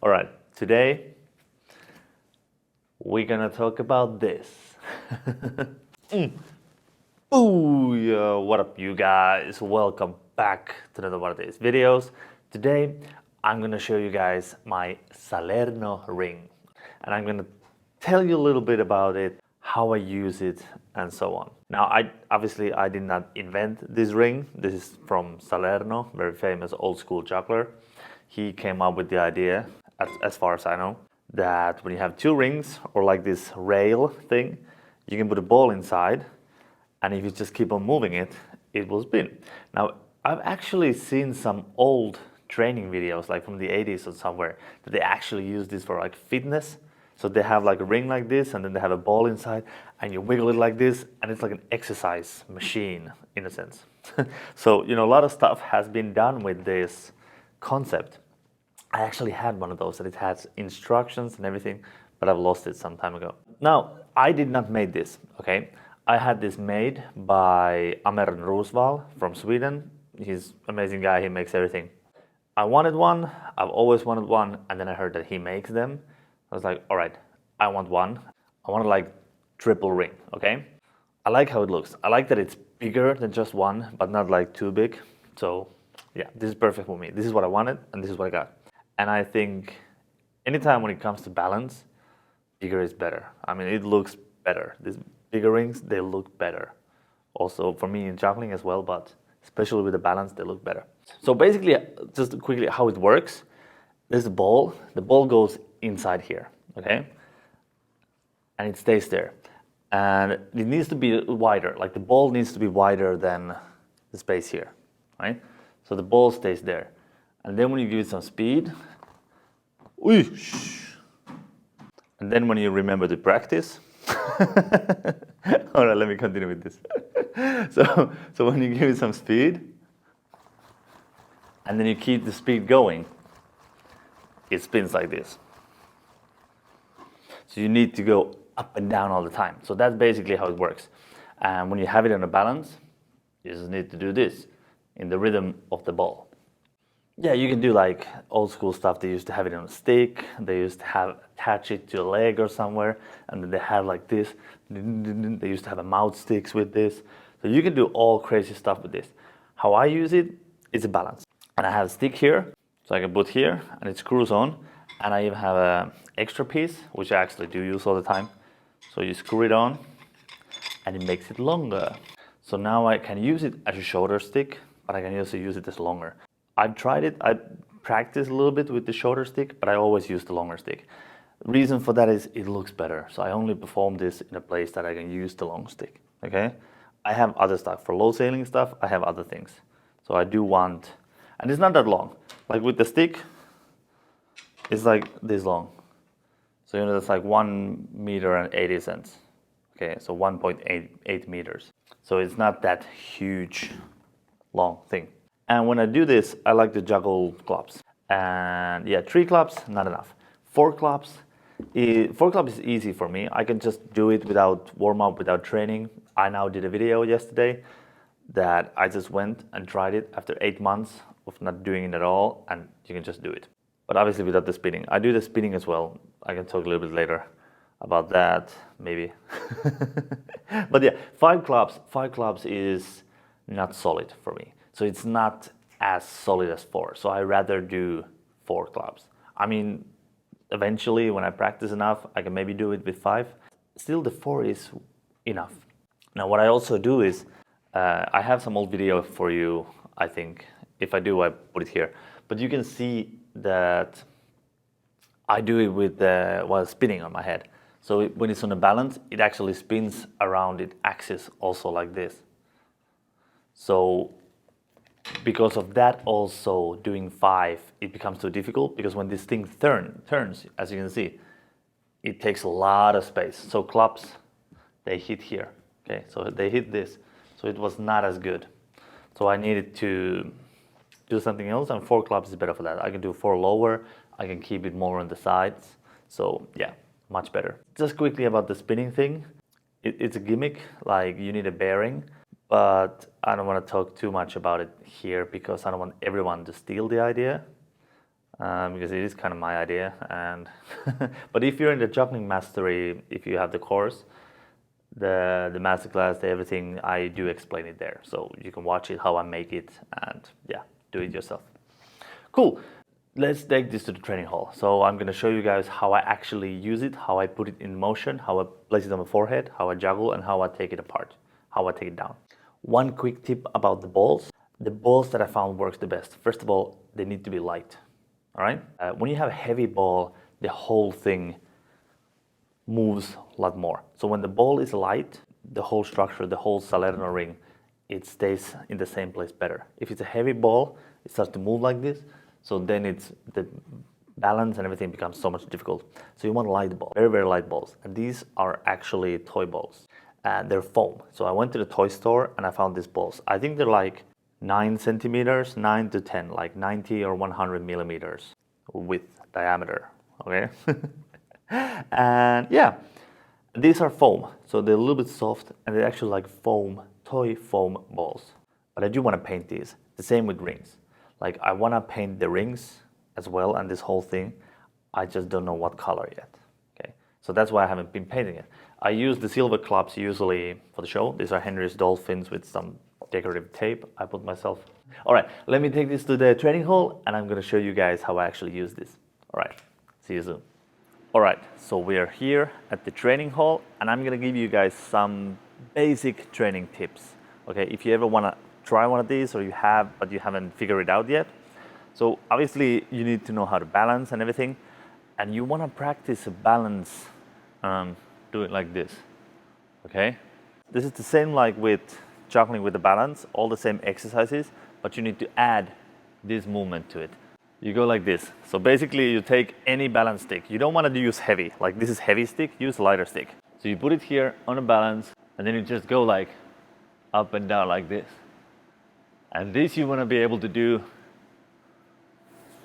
All right, today we're gonna talk about this. Booyah! What up, you guys? Welcome back to another one of these videos. Today, I'm gonna show you guys my Salerno ring, and I'm gonna tell you a little bit about it, how I use it, and so on. Now, I did not invent this ring. This is from Salerno, very famous old school juggler. He came up with the idea, as far as I know, that when you have two rings or like this rail thing, you can put a ball inside, and if you just keep on moving it, it will spin. Now, I've actually seen some old training videos, like from the 80s or somewhere, that they actually use this for like fitness. So they have like a ring like this, and then they have a ball inside, and you wiggle it like this, and it's like an exercise machine in a sense. So, a lot of stuff has been done with this concept. I actually had one of those, and it has instructions and everything, but I've lost it some time ago. Now, I did not make this, okay? I had this made by Amer Roosval from Sweden. He's an amazing guy, he makes everything. I wanted one, I've always wanted one, and then I heard that he makes them. I was like, all right, I want one. I want like triple ring, okay? I like how it looks. I like that it's bigger than just one, but not like too big. So yeah, this is perfect for me. This is what I wanted, and this is what I got. And I think anytime when it comes to balance, bigger is better. I mean, it looks better. These bigger rings, they look better. Also for me in juggling as well, but especially with the balance, they look better. So basically, just quickly how it works, there's a ball. The ball goes inside here, okay? And it stays there. And it needs to be wider, like the ball needs to be wider than the space here, right? So the ball stays there. And then when you give it some speed, and then when you remember to practice, all right, let me continue with this. So when you give it some speed, and then you keep the speed going, it spins like this. So you need to go up and down all the time. So that's basically how it works. And when you have it on a balance, you just need to do this in the rhythm of the ball. Yeah, you can do like old school stuff. They used to have it on a stick. They used to attach it to a leg or somewhere, and then they have like this. They used to have a mouth sticks with this. So you can do all crazy stuff with this. How I use it is a balance. And I have a stick here, so I can put here, and it screws on. And I even have an extra piece, which I actually do use all the time. So you screw it on, and it makes it longer. So now I can use it as a shorter stick, but I can also use it as longer. I've tried it, I practiced a little bit with the shorter stick, but I always use the longer stick. The reason for that is it looks better. So I only perform this in a place that I can use the long stick, okay? I have other stuff. For low sailing stuff, I have other things. So I do want, and it's not that long. Like with the stick, it's like this long. So that's like 1 meter and 80 cents. Okay, so 1.8 meters. So it's not that huge, long thing. And when I do this, I like to juggle clubs. And yeah, 3 clubs, not enough. 4 clubs, 4 clubs is easy for me. I can just do it without warm up, without training. I now did a video yesterday that I just went and tried it after 8 months of not doing it at all, and you can just do it. But obviously without the spinning. I do the spinning as well. I can talk a little bit later about that, maybe. But yeah, 5 clubs is not solid for me. So it's not as solid as 4. So I rather do 4 clubs. I mean, eventually when I practice enough, I can maybe do it with 5. Still the 4 is enough. Now what I also do is, I have some old video for you, I think. If I do, I put it here. But you can see that I do it with while spinning on my head. So when it's on a balance, it actually spins around its axis also like this. So because of that also, doing 5, it becomes too difficult, because when this thing turns, as you can see, it takes a lot of space. So clubs, they hit here, okay? So they hit this, so it was not as good. So I needed to do something else, and 4 clubs is better for that. I can do 4 lower, I can keep it more on the sides. So yeah, much better. Just quickly about the spinning thing. It's a gimmick, like you need a bearing. But I don't want to talk too much about it here because I don't want everyone to steal the idea. because it is kind of my idea. And but if you're in the Juggling Mastery, if you have the course, the masterclass, everything, I do explain it there. So you can watch it, how I make it, and yeah, do it yourself. Cool. Let's take this to the training hall. So I'm going to show you guys how I actually use it, how I put it in motion, how I place it on my forehead, how I juggle, and how I take it apart, how I take it down. One quick tip about the balls. The balls that I found works the best. First of all, they need to be light. All right? When you have a heavy ball, the whole thing moves a lot more. So when the ball is light, the whole structure, the whole Salerno ring, it stays in the same place better. If it's a heavy ball, it starts to move like this. So then it's the balance and everything becomes so much difficult. So you want light balls, very, very light balls. And these are actually toy balls. And they're foam. So I went to the toy store and I found these balls. I think they're like 9 centimeters, 9 to 10, like 90 or 100 millimeters width diameter, okay? And yeah, these are foam. So they're a little bit soft and they're actually like foam, toy foam balls. But I do want to paint these. The same with rings. Like I want to paint the rings as well and this whole thing. I just don't know what color yet. Okay, so that's why I haven't been painting it. I use the silver clubs usually for the show. These are Henry's dolphins with some decorative tape I put myself. All right, let me take this to the training hall and I'm going to show you guys how I actually use this. All right, see you soon. All right, so we are here at the training hall and I'm going to give you guys some basic training tips. Okay, if you ever want to try one of these or you have but you haven't figured it out yet. So obviously you need to know how to balance and everything, and you want to practice a balance, do it like this. Okay, this is the same like with juggling with the balance, all the same exercises, but you need to add this movement to it. You go like this. So basically you take any balance stick. You don't want to use heavy, like this is heavy stick, use lighter stick. So you put it here on a balance and then you just go like up and down like this. And this you want to be able to do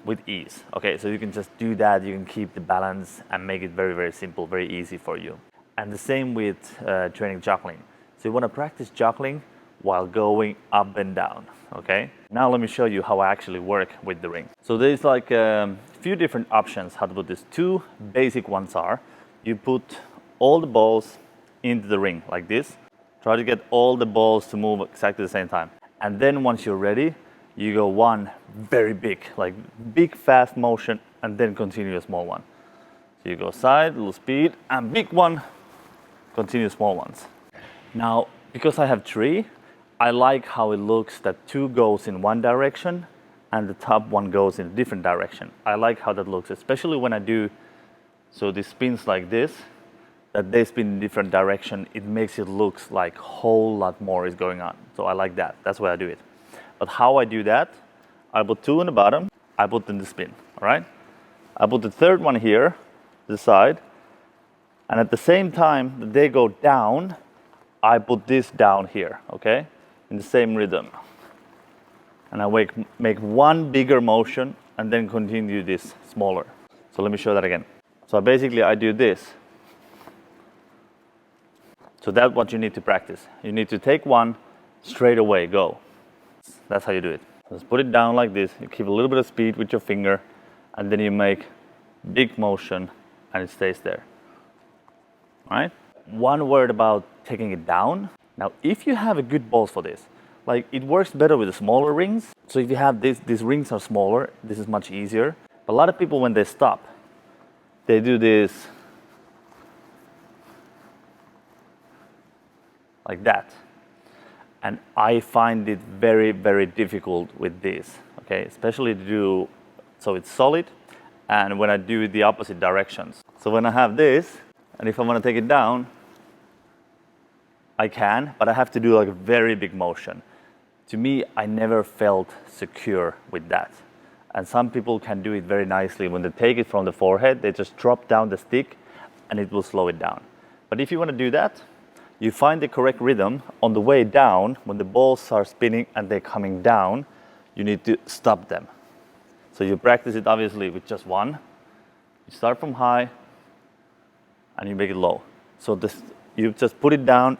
with ease. Okay, so you can just do that, you can keep the balance and make it very, very simple, very easy for you. And the same with training juggling. So you want to practice juggling while going up and down, okay? Now let me show you how I actually work with the ring. So there's like a few different options how to put this. Two basic ones are, you put all the balls into the ring like this. Try to get all the balls to move exactly the same time. And then once you're ready, you go one very big, like big fast motion and then continue a small one. So you go side, little speed, and big one, continue small ones. Now, because I have 3, I like how it looks that 2 goes in one direction and the top one goes in a different direction. I like how that looks, especially when I do, so this spins like this, that they spin in different direction, it makes it look like a whole lot more is going on. So I like that, that's why I do it. But how I do that, I put 2 on the bottom, I put in the spin, all right? I put the third one here, this side, and at the same time that they go down, I put this down here, okay? In the same rhythm. And I make one bigger motion and then continue this smaller. So let me show that again. So basically I do this. So that's what you need to practice. You need to take one, straight away, go. That's how you do it. Just put it down like this, you keep a little bit of speed with your finger, and then you make big motion and it stays there. All right? One word about taking it down. Now, if you have a good balls for this, like it works better with the smaller rings. So if you have these rings are smaller, this is much easier. But a lot of people, when they stop, they do this like that. And I find it very, very difficult with this, okay? Especially to do, so it's solid, and when I do it the opposite directions. So when I have this, and if I want to take it down, I can, but I have to do like a very big motion. To me, I never felt secure with that. And some people can do it very nicely. When they take it from the forehead, they just drop down the stick and it will slow it down. But if you want to do that, you find the correct rhythm on the way down. When the balls are spinning and they're coming down, you need to stop them. So you practice it obviously with just one. You start from high and you make it low. So this, you just put it down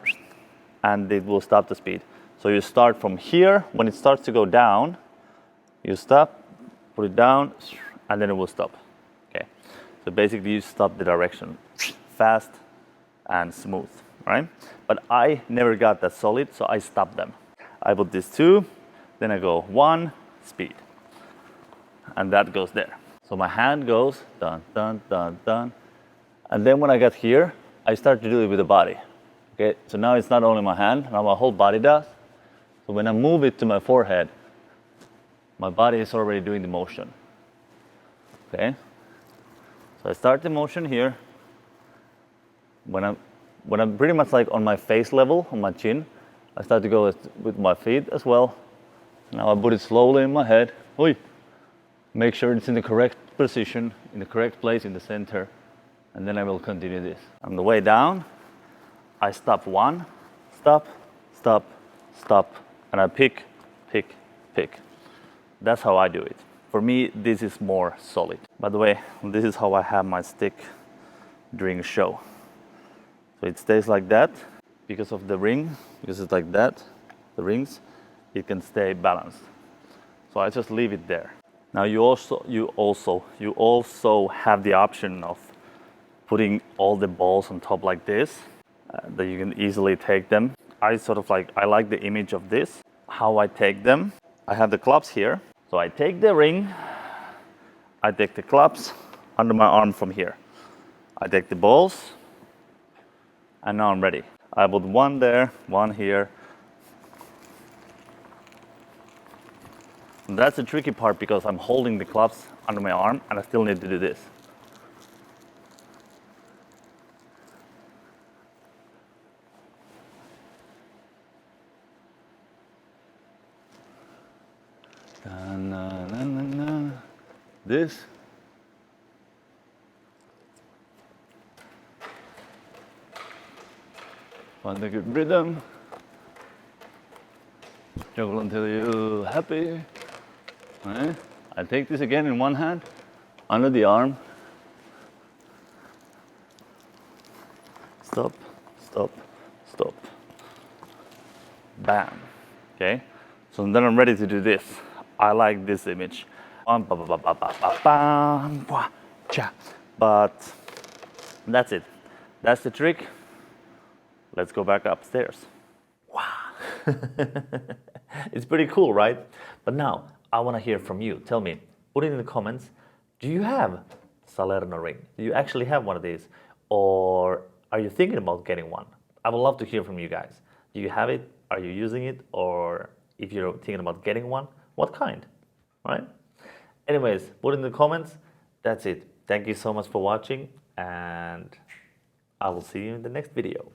and it will stop the speed. So you start from here. When it starts to go down, you stop, put it down, and then it will stop. Okay, so basically you stop the direction fast and smooth, right? But I never got that solid, so I stopped them. I put this 2, then I go 1, speed, and that goes there. So my hand goes dun dun dun dun, and then when I got here, I start to do it with the body. Okay, so now it's not only my hand, now my whole body does. So when I move it to my forehead, my body is already doing the motion. Okay, so I start the motion here. When I'm pretty much like on my face level, on my chin, I start to go with my feet as well. Now I put it slowly in my head. Oi. Make sure it's in the correct position, in the correct place in the center, and then I will continue this. On the way down, I stop 1, stop, stop, stop, and I pick, pick, pick. That's how I do it. For me, this is more solid. By the way, this is how I have my stick during a show. So it stays like that because of the ring, because it's like that, the rings, it can stay balanced. So I just leave it there. Now you also have the option of putting all the balls on top like this, that you can easily take them. I like the image of this, how I take them. I have the clubs here. So I take the ring, I take the clubs under my arm from here. I take the balls, and now I'm ready. I put 1 there, 1 here. And that's the tricky part because I'm holding the clubs under my arm and I still need to do this. This. Find a good rhythm. Juggle until you're happy. Right. I take this again in one hand, under the arm. Stop, stop, stop. Bam. Okay. So then I'm ready to do this. I like this image. But that's it. That's the trick. Let's go back upstairs. Wow. It's pretty cool, right? But now I want to hear from you. Tell me, put it in the comments. Do you have Salerno ring? Do you actually have one of these? Or are you thinking about getting one? I would love to hear from you guys. Do you have it? Are you using it? Or if you're thinking about getting one, what kind? Right? Anyways, put in the comments. That's it. Thank you so much for watching, and I will see you in the next video.